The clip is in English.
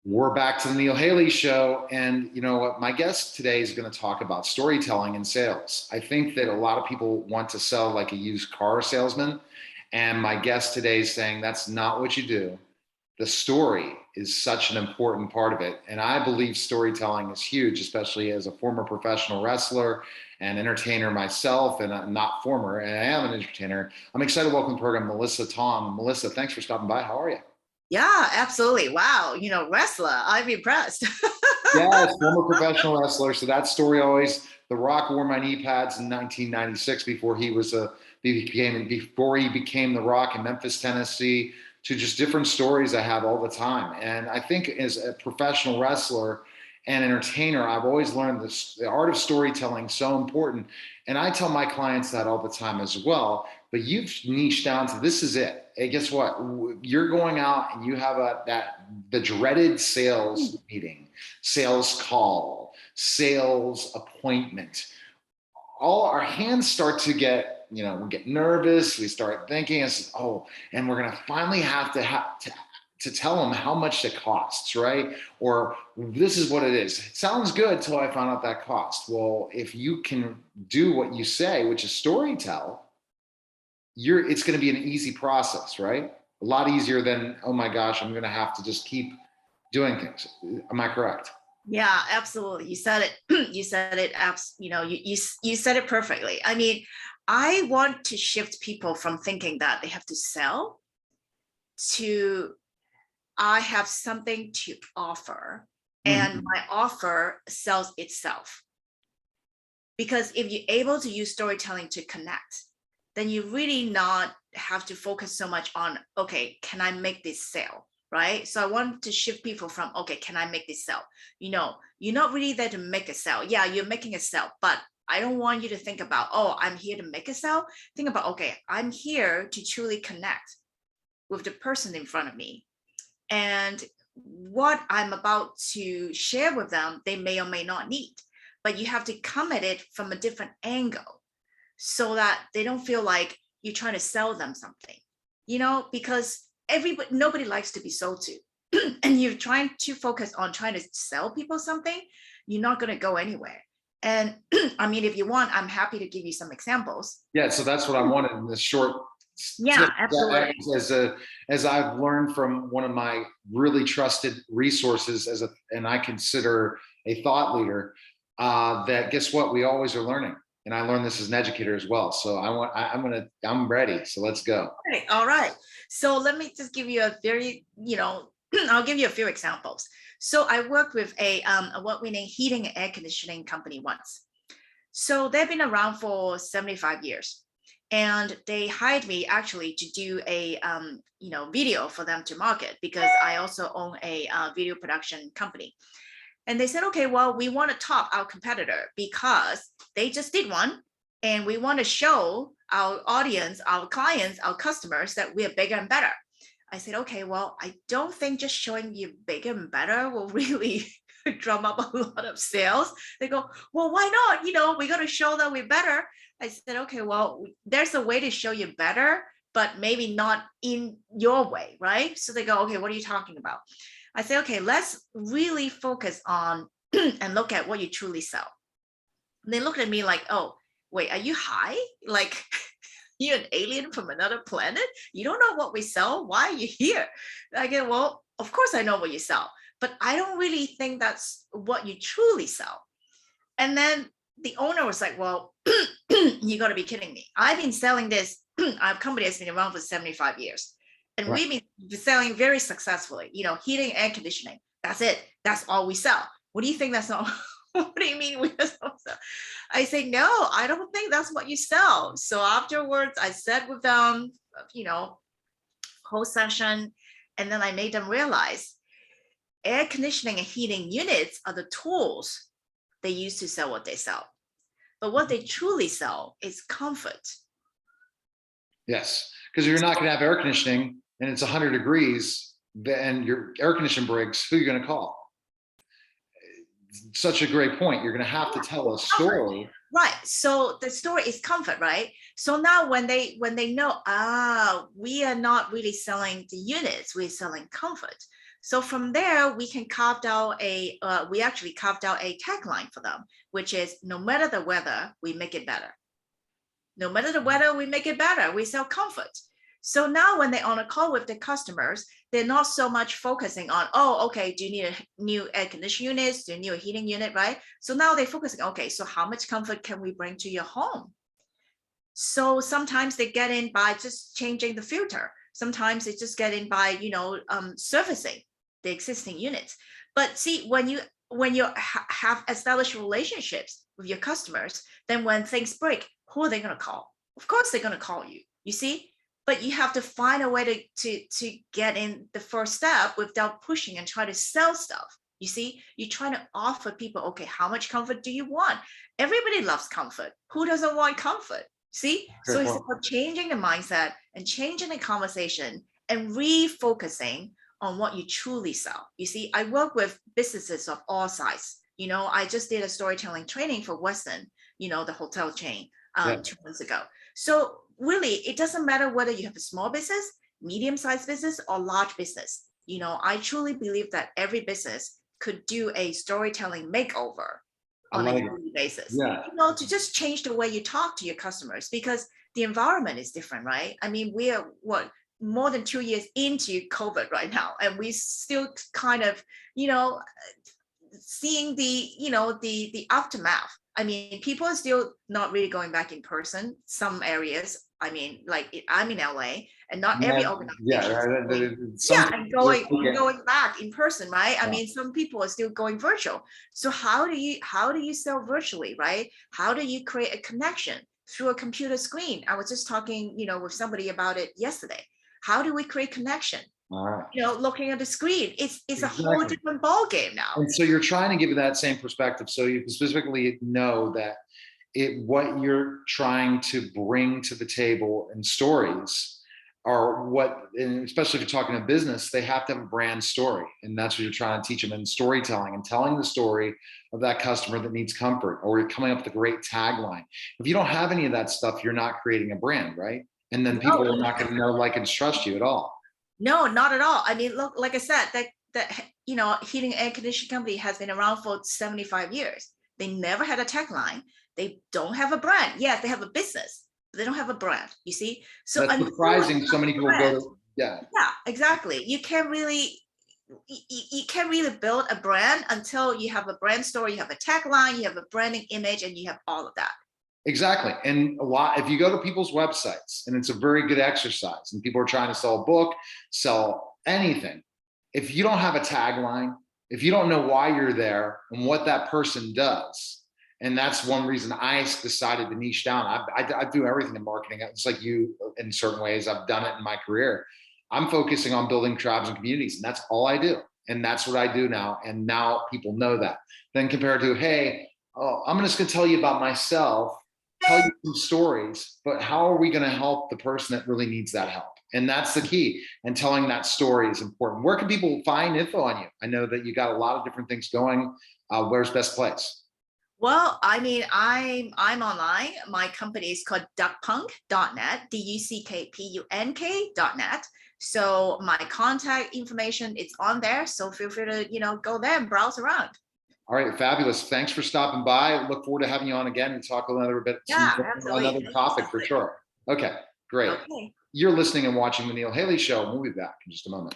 We're back to the Neil Haley show. And you know what? My guest today is going to talk about storytelling and sales. I think that a lot of people want to sell like a used car salesman. And my guest today is saying that's not what you do. The story is such an important part of it. And I believe storytelling is huge, especially as a former professional wrestler and entertainer myself, and I'm not former, and I am an entertainer. I'm excited to welcome to the program Mellissa Tong. Melissa, thanks for stopping by. How are you? Yeah, absolutely. Wow. Wrestler, I'm impressed. Yes, former professional wrestler. So that story always, The Rock wore my knee pads in 1996 before he became The Rock in Memphis, Tennessee, to just different stories I have all the time. And I think as a professional wrestler and entertainer, I've always learned this, the art of storytelling so important. And I tell my clients that all the time as well. But you've niched down to this is it. Hey, guess what? You're going out and you have the dreaded sales meeting, sales call, sales appointment. All our hands start to get, we get nervous. We start thinking, and we're gonna finally have to tell them how much it costs, right? Or this is what it is. It sounds good till I found out that cost. Well, if you can do what you say, which is storytell, it's going to be an easy process, right? A lot easier than, oh my gosh, I'm going to have to just keep doing things. Am I correct? Yeah, absolutely. You said it. You said it. You said it perfectly. I mean, I want to shift people from thinking that they have to sell to I have something to offer, and my offer sells itself. Because if you're able to use storytelling to connect, then you really not have to focus so much on, okay, can I make this sale, right? So I want to shift people from, okay, can I make this sale? You're not really there to make a sale. Yeah, you're making a sale, but I don't want you to think about, oh, I'm here to make a sale. Think about, okay, I'm here to truly connect with the person in front of me. And what I'm about to share with them, they may or may not need, but you have to come at it from a different angle so that they don't feel like you're trying to sell them something, because nobody likes to be sold to. And you're trying to focus on trying to sell people something, you're not going to go anywhere. And I mean, if you want, I'm happy to give you some examples. Yeah, so that's what I wanted in this short Yeah, tip. absolutely. As I've learned from one of my really trusted resources, and I consider a thought leader, that guess what? We always are learning. And I learned this as an educator as well. So I'm ready. So let's go. Okay, all right. So let me just give you a very, I'll give you a few examples. So I worked with a award-winning heating and air conditioning company once. So they've been around for 75 years. And they hired me actually to do a video for them to market, because I also own a video production company. And they said, okay, well, we want to top our competitor because they just did one. And we want to show our audience, our clients, our customers that we are bigger and better. I said, okay, well, I don't think just showing you bigger and better will really drum up a lot of sales. They go, well, why not? We got to show that we're better. I said, okay, well, there's a way to show you better, but maybe not in your way, right? So they go, okay, what are you talking about? I say, okay, let's really focus on and look at what you truly sell. And they looked at me like, oh, wait, are you high? Like, you're an alien from another planet? You don't know what we sell? Why are you here? I go, well, of course I know what you sell, but I don't really think that's what you truly sell. And then the owner was like, well, you got to be kidding me. I've been selling this. Our company has been around for 75 years. And right. We've been selling very successfully, heating, air conditioning. That's it. That's all we sell. What do you think that's not? What do you mean we don't sell? I say, no, I don't think that's what you sell. So afterwards, I sat with them, whole session. And then I made them realize air conditioning and heating units are the tools they use to sell what they sell. But what they truly sell is comfort. Yes, because you're not going to have air conditioning and it's 100 degrees and your air conditioning breaks, who are you going to call? Such a great point. You're going to have to tell a story. Right. So the story is comfort, right? So now when they know, we are not really selling the units, we're selling comfort. So from there, we can carve out we actually carved out a tagline for them, which is no matter the weather, we make it better. No matter the weather, we make it better. We sell comfort. So now when they're on a call with the customers, they're not so much focusing on, oh, okay, do you need a new air conditioning units? Do you need a heating unit, right? So now they're focusing, okay, so how much comfort can we bring to your home? So sometimes they get in by just changing the filter. Sometimes they just get in by, servicing the existing units. But see, when you have established relationships with your customers, then when things break, who are they going to call? Of course, they're going to call you. You see, but you have to find a way to get in the first step without pushing and try to sell stuff. You see, you're trying to offer people, okay, how much comfort do you want? Everybody loves comfort. Who doesn't want comfort? See, so it's about changing the mindset and changing the conversation and refocusing on what you truly sell. You see, I work with businesses of all sizes. I just did a storytelling training for Weston, the hotel chain, 2 months ago. So really, it doesn't matter whether you have a small business, medium-sized business, or large business. I truly believe that every business could do a storytelling makeover on a daily basis. To just change the way you talk to your customers, because the environment is different, right? I mean, we are more than 2 years into COVID right now, and we still kind of, seeing the aftermath. I mean, people are still not really going back in person. Some areas, I mean, like I'm in LA, and not every organization. And going back in person, right? I mean, some people are still going virtual. So how do you sell virtually, right? How do you create a connection through a computer screen? I was just talking, with somebody about it yesterday. How do we create connection? All right. Looking at the screen, it's a whole different ball game now. And so you're trying to give it that same perspective. So you specifically know that what you're trying to bring to the table in stories are and especially if you're talking to business, they have to have a brand story. And that's what you're trying to teach them in storytelling and telling the story of that customer that needs comfort, or you're coming up with a great tagline. If you don't have any of that stuff, you're not creating a brand, right? And then people are not going to know, like, and trust you at all. No, not at all. I mean, look, like I said, that heating and air conditioning company has been around for 75 years. They never had a tagline. They don't have a brand. Yes, they have a business, but they don't have a brand. You see, so that's surprising. So many people go to yeah, exactly. You can't really build a brand until you have a brand story, you have a tagline, you have a branding image, and you have all of that. Exactly. And if you go to people's websites, and it's a very good exercise, and people are trying to sell a book, sell anything, if you don't have a tagline, if you don't know why you're there and what that person does, and that's one reason I decided to niche down. I do everything in marketing. It's like you, in certain ways, I've done it in my career. I'm focusing on building tribes and communities, and that's all I do. And that's what I do now. And now people know that. Then compared to, hey, I'm just going to tell you about myself, tell you some stories, but how are we going to help the person that really needs that help? And that's the key. And telling that story is important. Where can people find info on you? I know that you got a lot of different things going. Where's best place? Well, I mean, I'm online. My company is called duckpunk.net, duckpunk.net. So my contact information is on there. So feel free to, go there and browse around. All right, fabulous. Thanks for stopping by. I look forward to having you on again and talk a little bit another topic for sure. Okay, great. Okay. You're listening and watching The Neil Haley Show. We'll be back in just a moment.